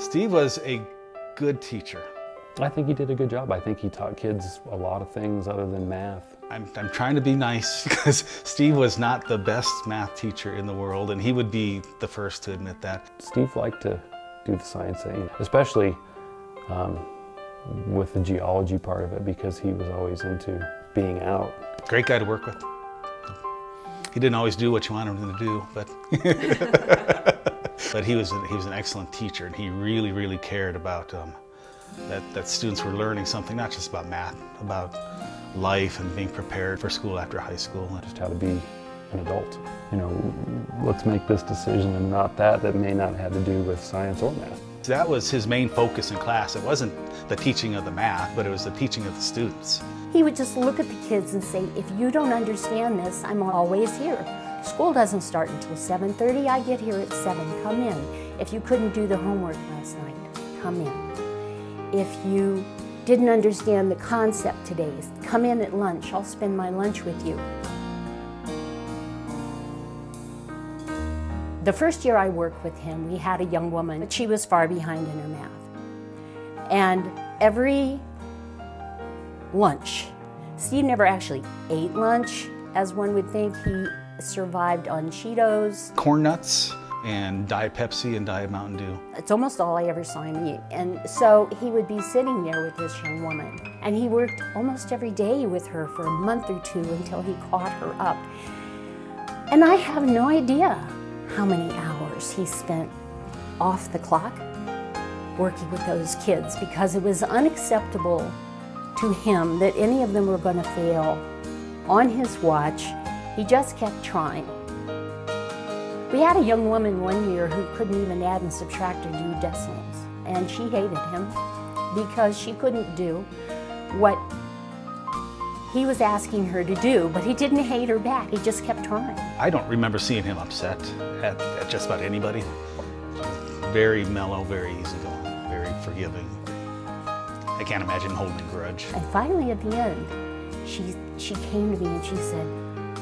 Steve was a good teacher. I think he did a good job. I think he taught kids a lot of things other than math. I'm trying to be nice because Steve was not the best math teacher in the world, and he would be the first to admit that. Steve liked to do the science thing, especially with the geology part of it, because he was always into being out. Great guy to work with. He didn't always do what you wanted him to do, but but he was an excellent teacher, and he really cared about that students were learning something, not just about math, about life and being prepared for school after high school. And just how to be an adult. You know, let's make this decision and not that may not have to do with science or math. That was his main focus in class. It wasn't the teaching of the math, but it was the teaching of the students. He would just look at the kids and say, if you don't understand this, I'm always here. School doesn't start until 7:30. I get here at 7. Come in. If you couldn't do the homework last night, come in. If you didn't understand the concept today, come in at lunch. I'll spend my lunch with you. The first year I worked with him, we had a young woman, but she was far behind in her math. And every lunch, Steve never actually ate lunch, as one would think. He survived on Cheetos, corn nuts, and Diet Pepsi and Diet Mountain Dew. It's almost all I ever saw him eat. And so he would be sitting there with this young woman, and he worked almost every day with her for a month or two until he caught her up. And I have no idea how many hours he spent off the clock working with those kids, because it was unacceptable to him that any of them were going to fail on his watch. He just kept trying. We had a young woman one year who couldn't even add and subtract or do decimals, and she hated him because she couldn't do what he was asking her to do, but he didn't hate her back. He just kept trying. I don't remember seeing him upset at just about anybody. Very mellow, very easygoing, very forgiving. I can't imagine him holding a grudge. And finally at the end, she came to me and she said,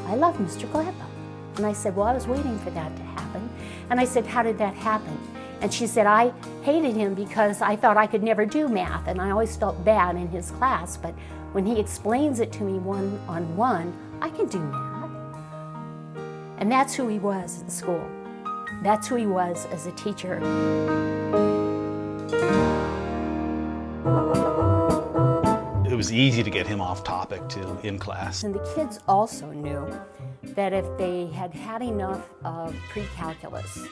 I love Mr. Gladbach. And I said, well, I was waiting for that to happen. And I said, how did that happen? And she said, I hated him because I thought I could never do math, and I always felt bad in his class, but when he explains it to me one-on-one, I can do math. And that's who he was at school. That's who he was as a teacher. It was easy to get him off topic too in class. And the kids also knew that if they had had enough of pre-calculus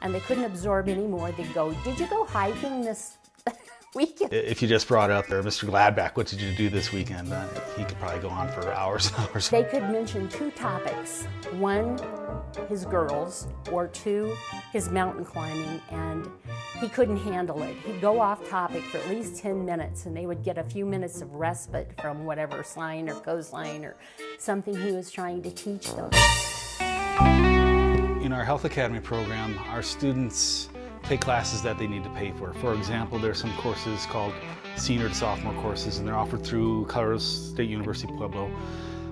and they couldn't absorb any more, they'd go, did you go hiking this weekend? If you just brought up there, Mr. Gladbach, what did you do this weekend? He could probably go on for hours and hours. They could mention 2 topics. 1, his girls, or 2, his mountain climbing, and he couldn't handle it. He'd go off topic for at least 10 minutes, and they would get a few minutes of respite from whatever sine or cosine or something he was trying to teach them. In our Health Academy program, our students take classes that they need to pay for. For example, there's some courses called senior to sophomore courses, and they're offered through Colorado State University Pueblo.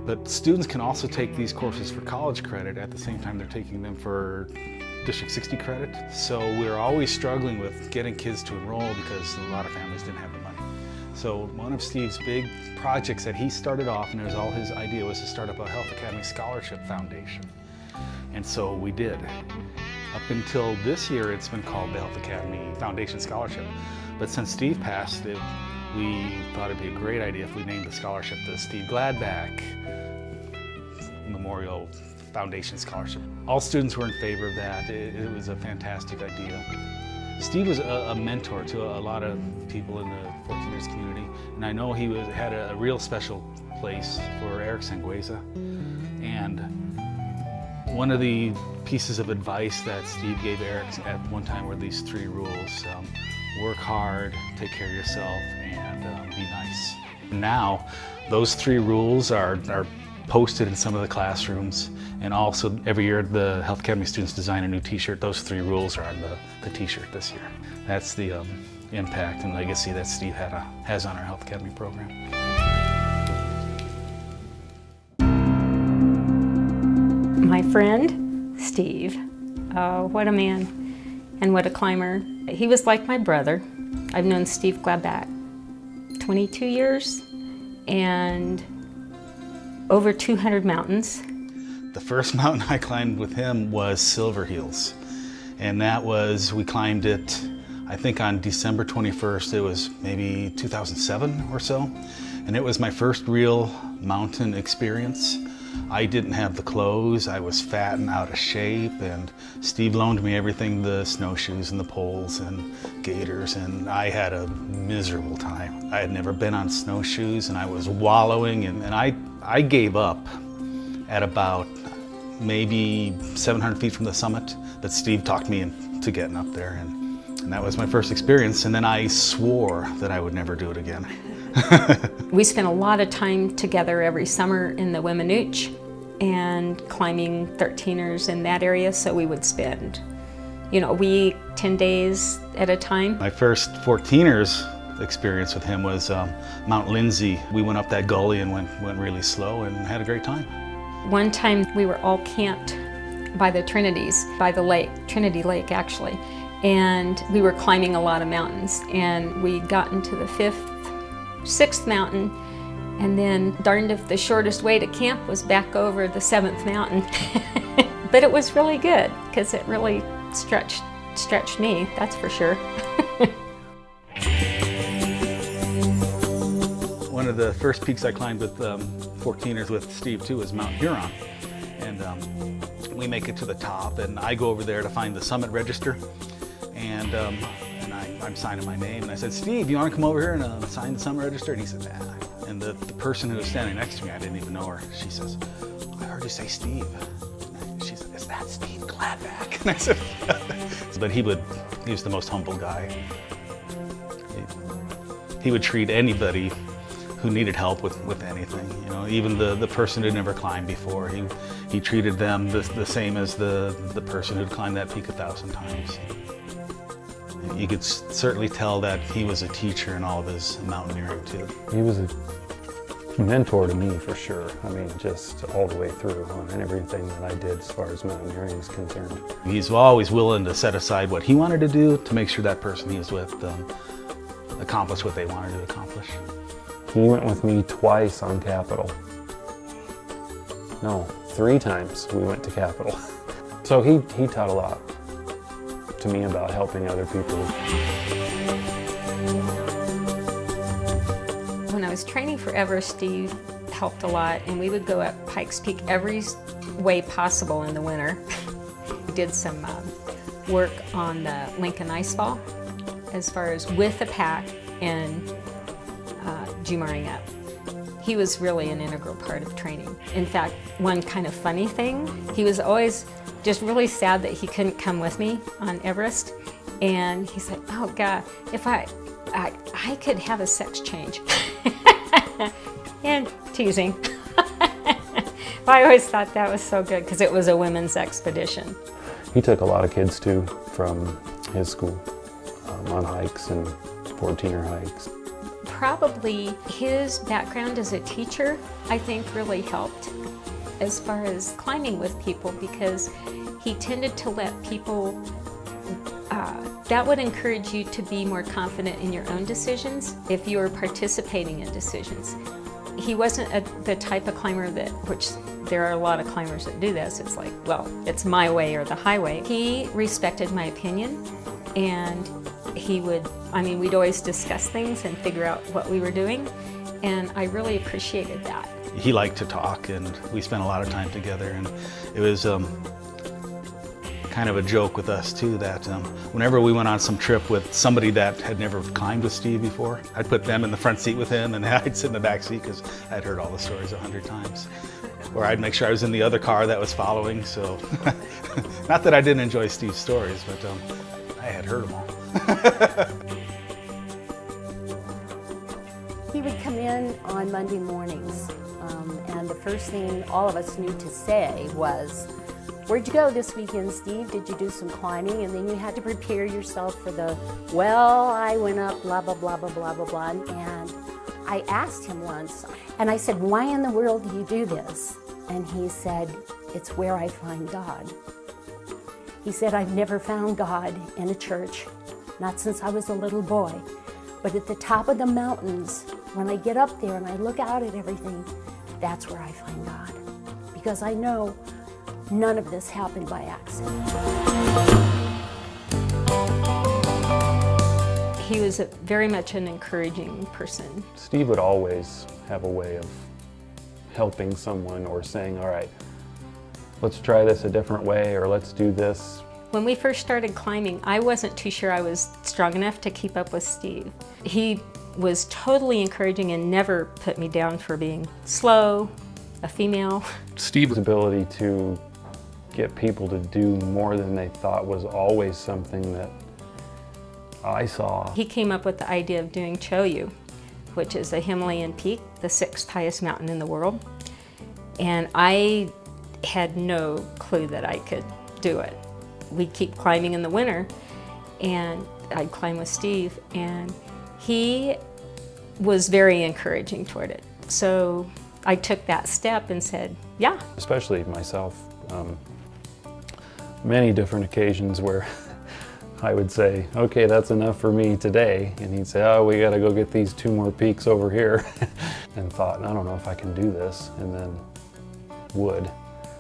But students can also take these courses for college credit at the same time they're taking them for District 60 credit. So we're always struggling with getting kids to enroll because a lot of families didn't have the money. So one of Steve's big projects that he started off, and it was all his idea, was to start up a Health Academy Scholarship Foundation. And so we did. Up until this year, it's been called the Health Academy Foundation Scholarship. But since Steve passed, we thought it'd be a great idea if we named the scholarship the Steve Gladbach Memorial Foundation Scholarship. All students were in favor of that. It was a fantastic idea. Steve was a mentor to a lot of people in the 14 Years community, and I know he had a real special place for Eric Sangüesa. And one of the pieces of advice that Steve gave Eric at one time were these 3 rules. Work hard, take care of yourself, and be nice. Now, those 3 rules are posted in some of the classrooms, and also every year the Health Academy students design a new t-shirt. Those 3 rules are on the t-shirt this year. That's the impact and legacy that Steve has on our Health Academy program. My friend, Steve, what a man and what a climber. He was like my brother. I've known Steve Gladbach 22 years and over 200 mountains. The first mountain I climbed with him was Silver Heels. And we climbed it, I think on December 21st, it was maybe 2007 or so. And it was my first real mountain experience. I didn't have the clothes, I was fat and out of shape, and Steve loaned me everything, the snowshoes and the poles and gaiters, and I had a miserable time. I had never been on snowshoes, and I was wallowing, and I gave up at about maybe 700 feet from the summit that Steve talked me into getting up there, and that was my first experience, and then I swore that I would never do it again. We spent a lot of time together every summer in the Weminuche and climbing 13ers in that area, so we would spend, a week, 10 days at a time. My first 14ers experience with him was Mount Lindsay. We went up that gully and went really slow and had a great time. One time we were all camped by the Trinities, by the lake, Trinity Lake actually, and we were climbing a lot of mountains, and we got into the 6th mountain, and then darned if the shortest way to camp was back over the 7th mountain. But it was really good because it really stretched me, that's for sure. One of the first peaks I climbed with 14ers with Steve too was Mount Huron, and we make it to the top, and I go over there to find the summit register, and I'm signing my name, and I said, "Steve, you want to come over here and sign the summit register?" And he said, "Nah." And the person who was standing next to me, I didn't even know her. She says, "I heard you say Steve." And she said, "Is that Steve Gladbach?" And I said, but he was the most humble guy. He would treat anybody who needed help with anything, even the person who'd never climbed before. He treated them the same as the person who'd climbed that peak 1,000 times. You could certainly tell that he was a teacher in all of his mountaineering too. He was a mentor to me for sure. I mean, just all the way through on everything that I did as far as mountaineering is concerned. He's always willing to set aside what he wanted to do to make sure that person he was with accomplished what they wanted to accomplish. He went with me twice on Capitol. No, 3 times we went to Capitol. So he taught a lot to me about helping other people. When I was training for Everest, Steve helped a lot, and we would go up Pikes Peak every way possible in the winter. We did some work on the Lincoln Icefall, as far as with the pack and Jumaring up. He was really an integral part of training. In fact, one kind of funny thing, he was always just really sad that he couldn't come with me on Everest. And he said, "Oh God, if I could have a sex change." And teasing. I always thought that was so good because it was a women's expedition. He took a lot of kids too from his school on hikes and 14er hikes. Probably his background as a teacher, I think, really helped as far as climbing with people, because he tended to let people, that would encourage you to be more confident in your own decisions if you were participating in decisions. He wasn't the type of climber which there are a lot of climbers that do this, it's like, well, it's my way or the highway. He respected my opinion, and we'd always discuss things and figure out what we were doing, and I really appreciated that. He liked to talk, and we spent a lot of time together, and it was kind of a joke with us too that whenever we went on some trip with somebody that had never climbed with Steve before, I'd put them in the front seat with him, and I'd sit in the back seat because I'd heard all the stories 100 times. Or I'd make sure I was in the other car that was following, so not that I didn't enjoy Steve's stories, but I had heard them all. He would come in on Monday mornings, and the first thing all of us knew to say was, "Where'd you go this weekend, Steve? Did you do some climbing?" And then you had to prepare yourself for I went up, blah, blah, blah, blah, blah, blah, blah. And I asked him once, and I said, "Why in the world do you do this?" And he said, "It's where I find God." He said, "I've never found God in a church. not since I was a little boy. But at the top of the mountains, when I get up there and I look out at everything, that's where I find God. Because I know none of this happened by accident. He was very much an encouraging person. Steve would always have a way of helping someone or saying, all right, let's try this a different way, or let's do this. When we first started climbing, I wasn't too sure I was strong enough to keep up with Steve. He was totally encouraging and never put me down for being slow, a female. Steve's ability to get people to do more than they thought was always something that I saw. He came up with the idea of doing Choyu, which is a Himalayan peak, the 6th highest mountain in the world. And I had no clue that I could do it. We'd keep climbing in the winter, and I'd climb with Steve, and he was very encouraging toward it. So I took that step and said, yeah. Especially myself, many different occasions where I would say, okay, that's enough for me today. And he'd say, oh, we gotta go get these 2 more peaks over here. And thought, I don't know if I can do this, and then would.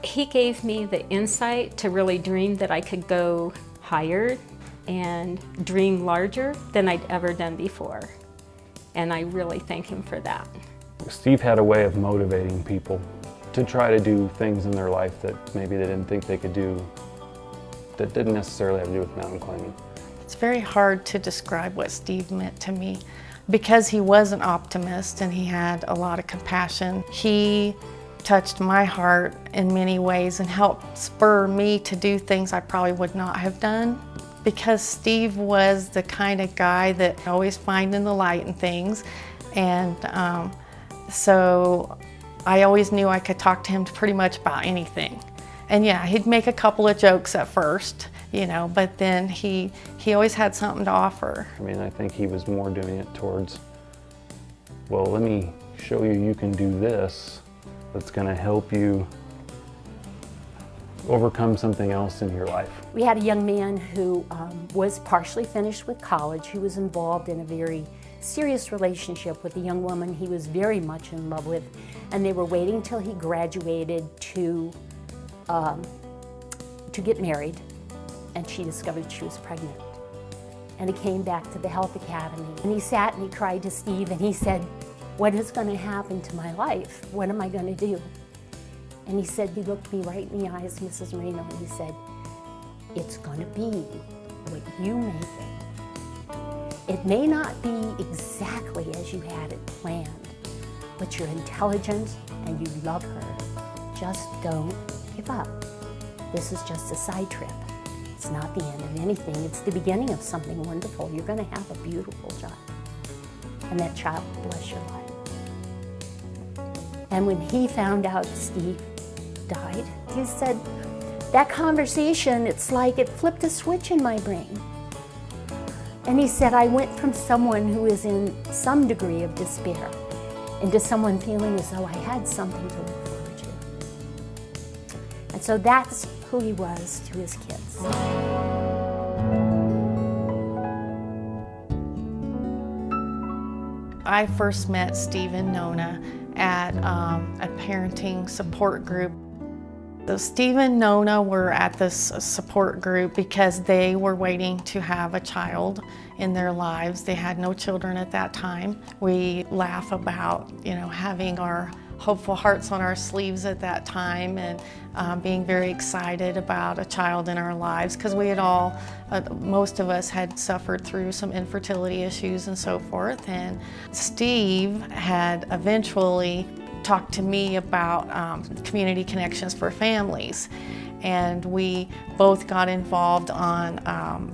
He gave me the insight to really dream that I could go higher and dream larger than I'd ever done before. And I really thank him for that. Steve had a way of motivating people to try to do things in their life that maybe they didn't think they could do, that didn't necessarily have to do with mountain climbing. It's very hard to describe what Steve meant to me because he was an optimist and he had a lot of compassion. He touched my heart in many ways and helped spur me to do things I probably would not have done, because Steve was the kind of guy that always finding the light in things. And so I always knew I could talk to him pretty much about anything. And yeah, he'd make a couple of jokes at first, you know, but then he always had something to offer. I mean, I think he was more doing it towards, well, let me show you can do this that's going to help you overcome something else in your life. We had a young man who was partially finished with college. He was involved in a very serious relationship with a young woman he was very much in love with, and they were waiting till he graduated to get married, and she discovered she was pregnant. And he came back to the Health Academy, and he sat and he cried to Steve, and he said, what is going to happen to my life? What am I going to do? And he said, he looked me right in the eyes, Mrs. Marino, and he said, it's going to be what you make it. It may not be exactly as you had it planned, but you're intelligent and you love her. Just don't give up. This is just a side trip. It's not the end of anything. It's the beginning of something wonderful. You're going to have a beautiful child. And that child will bless your life. And when he found out Steve died, he said, that conversation, it's like it flipped a switch in my brain. And he said, I went from someone who is in some degree of despair into someone feeling as though I had something to look forward to. And so that's who he was to his kids. I first met Steve and Nona at a parenting support group. So Steve and Nona were at this support group because they were waiting to have a child in their lives. They had no children at that time. We laugh about, having our hopeful hearts on our sleeves at that time, and being very excited about a child in our lives, because we had all, most of us had suffered through some infertility issues and so forth. And Steve had eventually talked to me about community connections for families. And we both got involved on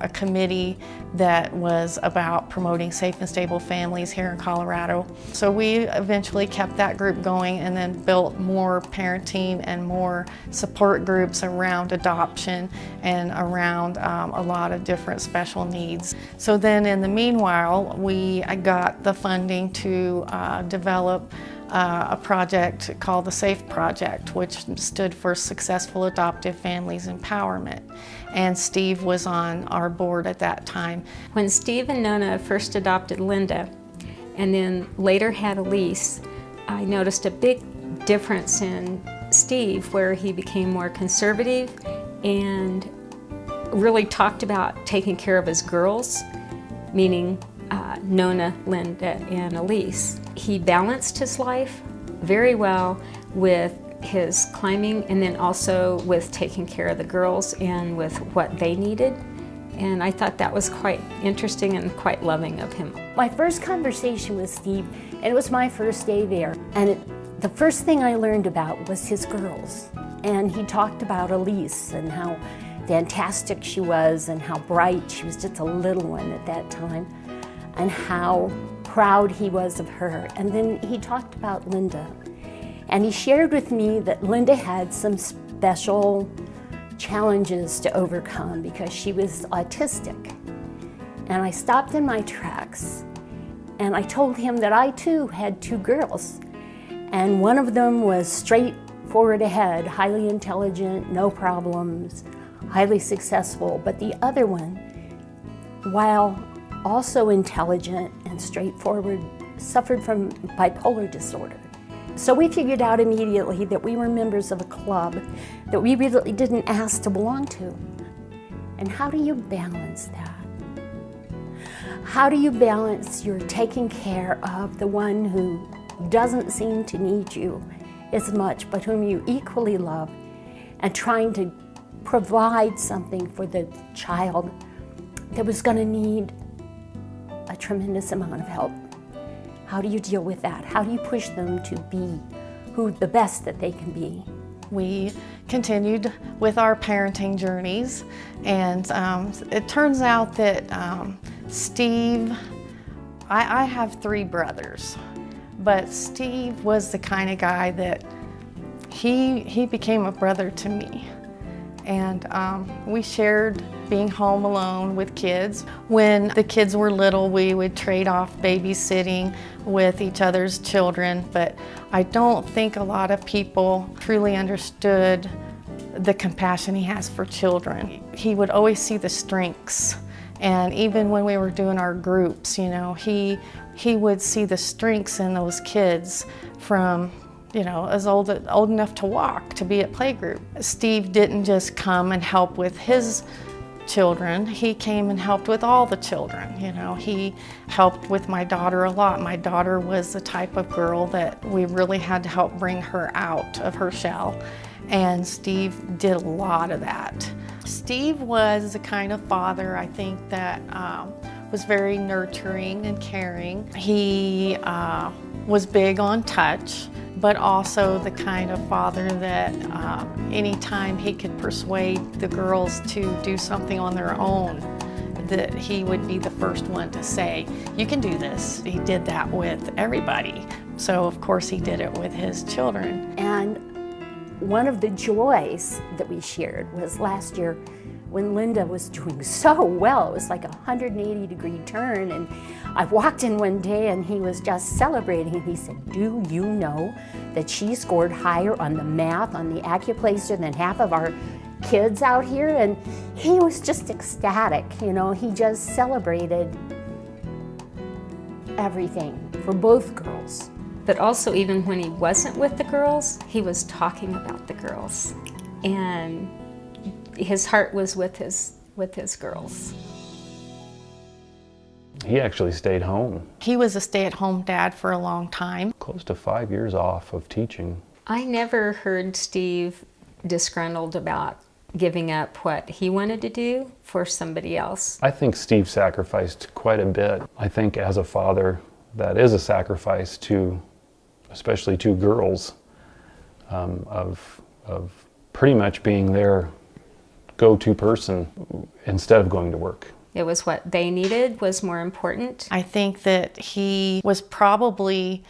a committee that was about promoting safe and stable families here in Colorado. So we eventually kept that group going and then built more parenting and more support groups around adoption and around a lot of different special needs. So then in the meanwhile, I got the funding to develop a project called the SAFE Project, which stood for Successful Adoptive Families Empowerment. And Steve was on our board at that time. When Steve and Nona first adopted Linda, and then later had Elise, I noticed a big difference in Steve, where he became more conservative and really talked about taking care of his girls, meaning Nona, Linda, and Elise. He balanced his life very well with his climbing, and then also with taking care of the girls and with what they needed. And I thought that was quite interesting and quite loving of him. My first conversation with Steve, and it was my first day there, and the first thing I learned about was his girls. And he talked about Elise and how fantastic she was and how bright. She was just a little one at that time, and how proud he was of her. And then he talked about Linda. And he shared with me that Linda had some special challenges to overcome because she was autistic. And I stopped in my tracks and I told him that I too had two girls. And one of them was straight forward ahead, highly intelligent, no problems, highly successful. But the other one, while also intelligent and straightforward, suffered from bipolar disorder. So we figured out immediately that we were members of a club that we really didn't ask to belong to. And how do you balance that? How do you balance your taking care of the one who doesn't seem to need you as much, but whom you equally love, and trying to provide something for the child that was going to need a tremendous amount of help? How do you deal with that? How do you push them to be the best that they can be? We continued with our parenting journeys, and it turns out that Steve, I have 3 brothers, but Steve was the kind of guy that he became a brother to me. And we shared being home alone with kids. When the kids were little, we would trade off babysitting with each other's children, but I don't think a lot of people truly understood the compassion he has for children. He would always see the strengths, and even when we were doing our groups, you know, he would see the strengths in those kids from, you know, as old enough to walk, to be at playgroup. Steve didn't just come and help with his children, he came and helped with all the children. You know, he helped with my daughter a lot. My daughter was the type of girl that we really had to help bring her out of her shell, and Steve did a lot of that. Steve was the kind of father, I think, that was very nurturing and caring. He was big on touch, but also the kind of father that anytime he could persuade the girls to do something on their own, that he would be the first one to say, "You can do this." He did that with everybody. So of course he did it with his children. And one of the joys that we shared was last year when Linda was doing so well. It was like a 180-degree turn, and I walked in one day and he was just celebrating, and he said, "Do you know that she scored higher on the math, on the acuplacer than half of our kids out here?" And he was just ecstatic, you know, he just celebrated everything for both girls. But also, even when he wasn't with the girls, he was talking about the girls, and his heart was with his girls. He actually stayed home. He was a stay-at-home dad for a long time. Close to 5 years off of teaching. I never heard Steve disgruntled about giving up what he wanted to do for somebody else. I think Steve sacrificed quite a bit. I think as a father, that is a sacrifice to, especially to girls, of pretty much being their go-to person instead of going to work. It was what they needed was more important. I think that he was probably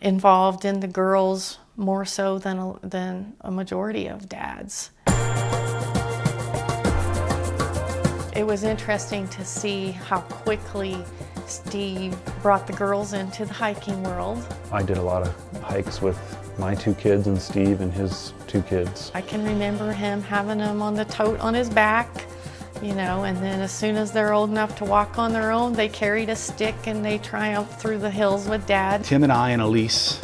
involved in the girls more so than a majority of dads. It was interesting to see how quickly Steve brought the girls into the hiking world. I did a lot of hikes with my 2 kids and Steve and his 2 kids. I can remember him having them on the tote on his back, you know, and then as soon as they're old enough to walk on their own, they carried a stick and they triumphed through the hills with Dad. Tim and I and Elise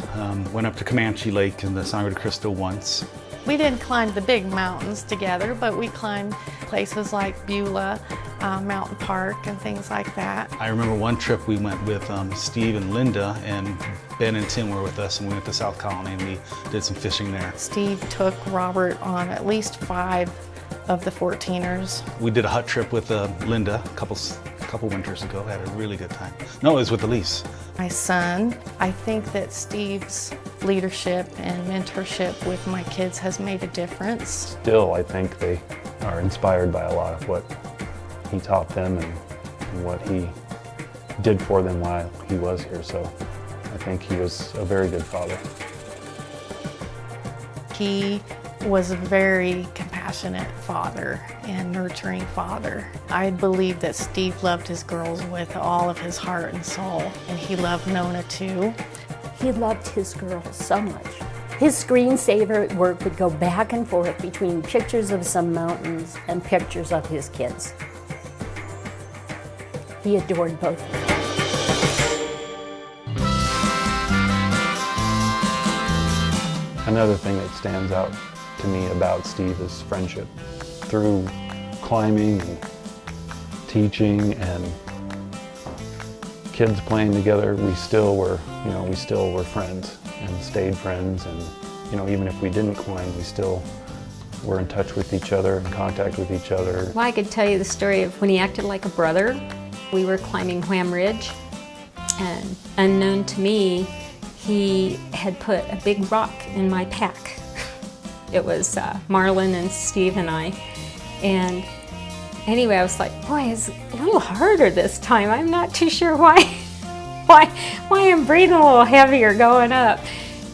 went up to Comanche Lake in the Sangre de Cristo once. We didn't climb the big mountains together, but we climbed places like Beulah, Mountain Park, and things like that. I remember one trip we went with Steve and Linda, and Ben and Tim were with us, and we went to South Colony and we did some fishing there. Steve took Robert on at least 5 of the 14ers. We did a hut trip with Linda a couple winters ago, had a really good time. No, it was with Elise. My son, I think that Steve's leadership and mentorship with my kids has made a difference. Still, I think they are inspired by a lot of what he taught them and what he did for them while he was here. So I think he was a very good father. He was a very compassionate father and nurturing father. I believe that Steve loved his girls with all of his heart and soul, and he loved Nona too. He loved his girls so much. His screensaver at work would go back and forth between pictures of some mountains and pictures of his kids. He adored both of them. Another thing that stands out to me about Steve is friendship. Through climbing and teaching and kids playing together, we still were friends and stayed friends. And even if we didn't climb, we still were in touch with each other, in contact with each other. Well, I could tell you the story of when he acted like a brother. We were climbing Wham Ridge, and unknown to me, he had put a big rock in my pack. It was Marlon and Steve and I. And anyway, I was like, boy, it's a little harder this time. I'm not too sure why I'm breathing a little heavier going up.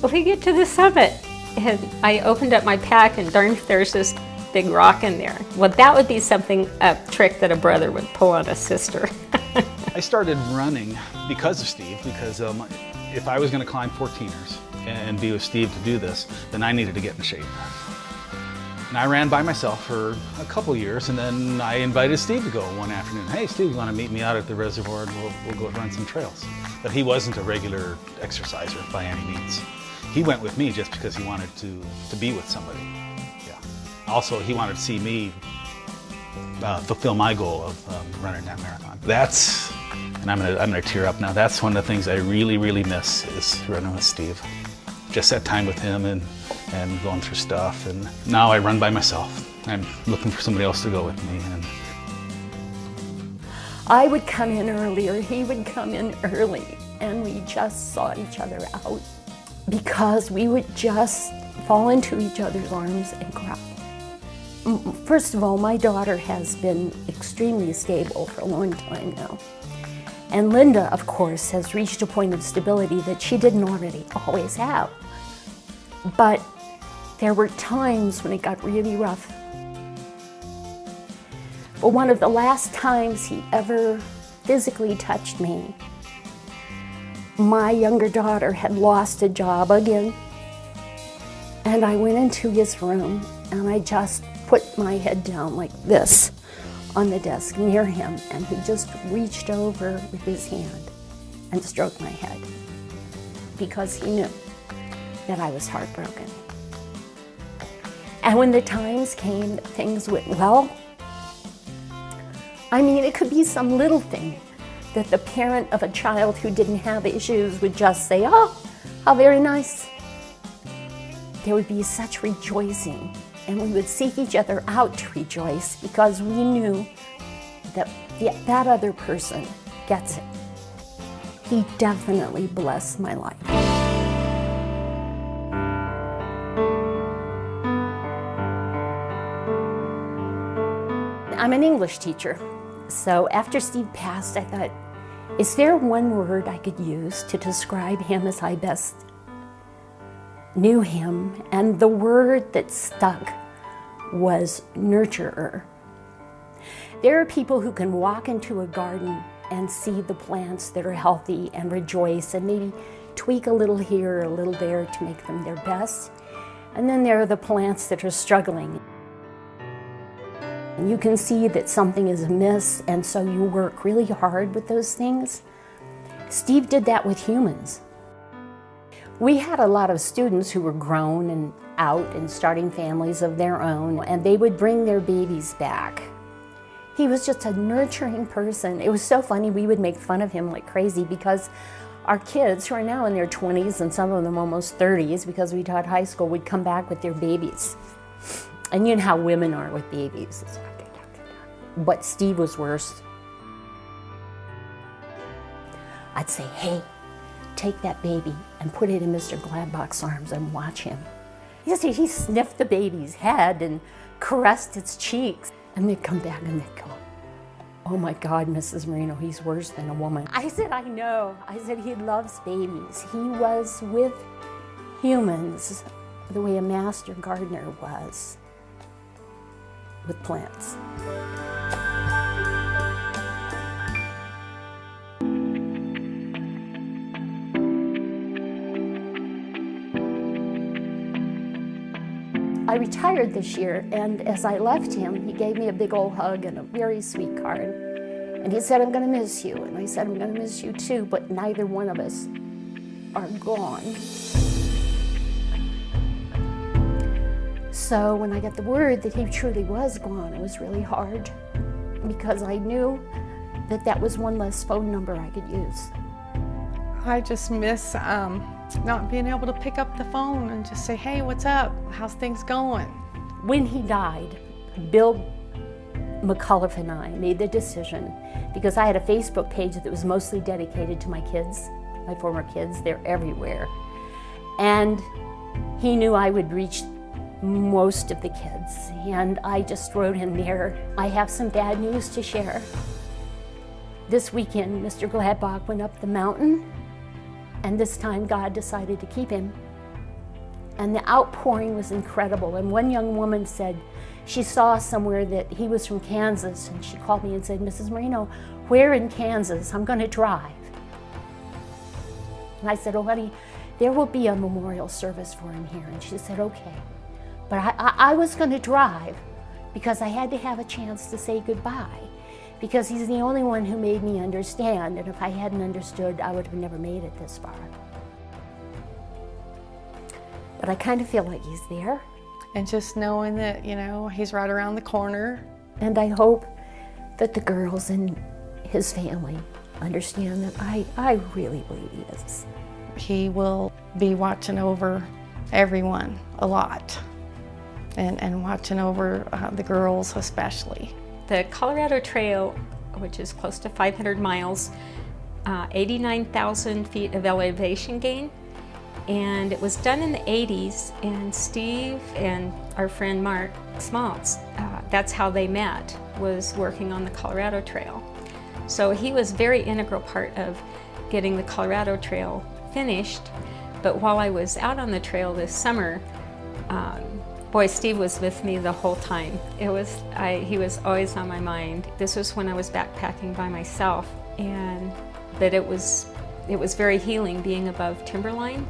But we get to the summit, and I opened up my pack, and darn, there's this big rock in there. Well, that would be a trick that a brother would pull on a sister. I started running because of Steve, because if I was going to climb 14ers and be with Steve to do this, then I needed to get in shape. And I ran by myself for a couple years, and then I invited Steve to go one afternoon. Hey, Steve, you want to meet me out at the reservoir and we'll go run some trails? But he wasn't a regular exerciser by any means. He went with me just because he wanted to be with somebody. Yeah. Also, he wanted to see me fulfill my goal of running that marathon. And I'm gonna tear up now. That's one of the things I really, really miss is running with Steve. Just that time with him and going through stuff. And now I run by myself. I'm looking for somebody else to go with me. And I would come in earlier, he would come in early, and we just saw each other out because we would just fall into each other's arms and cry. First of all, my daughter has been extremely stable for a long time now. And Linda, of course, has reached a point of stability that she didn't already always have. But there were times when it got really rough. But one of the last times he ever physically touched me, my younger daughter had lost a job again. And I went into his room and I just put my head down like this on the desk near him, and he just reached over with his hand and stroked my head because he knew that I was heartbroken. And when the times came that things went well, I mean, it could be some little thing that the parent of a child who didn't have issues would just say, oh, how very nice. There would be such rejoicing, and we would seek each other out to rejoice because we knew that that other person gets it. He definitely blessed my life. I'm an English teacher, so after Steve passed, I thought, is there one word I could use to describe him as I best knew him? And the word that stuck was nurturer. There are people who can walk into a garden and see the plants that are healthy and rejoice and maybe tweak a little here or a little there to make them their best. And then there are the plants that are struggling. And you can see that something is amiss, and so you work really hard with those things. Steve did that with humans. We had a lot of students who were grown and out and starting families of their own, and they would bring their babies back. He was just a nurturing person. It was so funny, we would make fun of him like crazy because our kids, who are now in their 20s and some of them almost 30s because we taught high school, would come back with their babies. And you know how women are with babies. But Steve was worse. I'd say, hey, take that baby and put it in Mr. Gladbach's arms and watch him. He sniffed the baby's head and caressed its cheeks. And they'd come back and they'd go, oh my God, Mrs. Marino, he's worse than a woman. I said, I know. I said, he loves babies. He was with humans the way a master gardener was with plants. I retired this year, and as I left him, he gave me a big old hug and a very sweet card. And he said, I'm gonna miss you. And I said, I'm gonna miss you too, but neither one of us are gone. So when I got the word that he truly was gone, it was really hard because I knew that that was one less phone number I could use. I just miss not being able to pick up the phone and just say, hey, what's up? How's things going? When he died, Bill McCullough and I made the decision, because I had a Facebook page that was mostly dedicated to my kids, my former kids. They're everywhere. And he knew I would reach most of the kids. And I just wrote in there, I have some bad news to share. This weekend, Mr. Gladbach went up the mountain, and this time God decided to keep him. And the outpouring was incredible. And one young woman said she saw somewhere that he was from Kansas, and she called me and said, Mrs. Marino, where in Kansas? I'm gonna drive. And I said, oh honey, there will be a memorial service for him here. And she said, okay. But I was gonna drive because I had to have a chance to say goodbye, because he's the only one who made me understand, and if I hadn't understood, I would have never made it this far. But I kind of feel like he's there. And just knowing that, you know, he's right around the corner. And I hope that the girls in his family understand that I really believe he is. He will be watching over everyone a lot, and watching over the girls especially. The Colorado Trail, which is close to 500 miles, 89,000 feet of elevation gain, and it was done in the 80s, and Steve and our friend Mark Smaltz, that's how they met, was working on the Colorado Trail. So he was a very integral part of getting the Colorado Trail finished, but while I was out on the trail this summer, boy, Steve was with me the whole time. He was always on my mind. This was when I was backpacking by myself, but it was very healing being above timberline,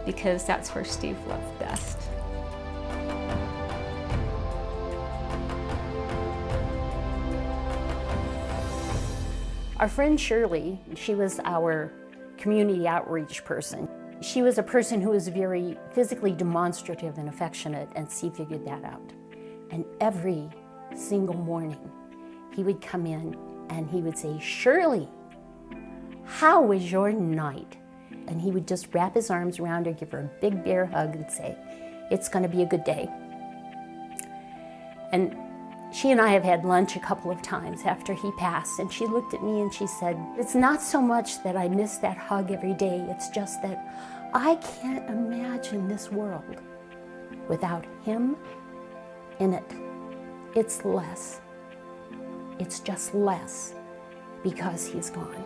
because that's where Steve loved best. Our friend Shirley, she was our community outreach person. She was a person who was very physically demonstrative and affectionate, and Steve figured that out. And every single morning, he would come in and he would say, Shirley, how was your night? And he would just wrap his arms around her, give her a big bear hug and say, it's gonna be a good day. And she and I have had lunch a couple of times after he passed, and she looked at me and she said, it's not so much that I miss that hug every day, it's just that I can't imagine this world without him in it. It's less. It's just less because he's gone.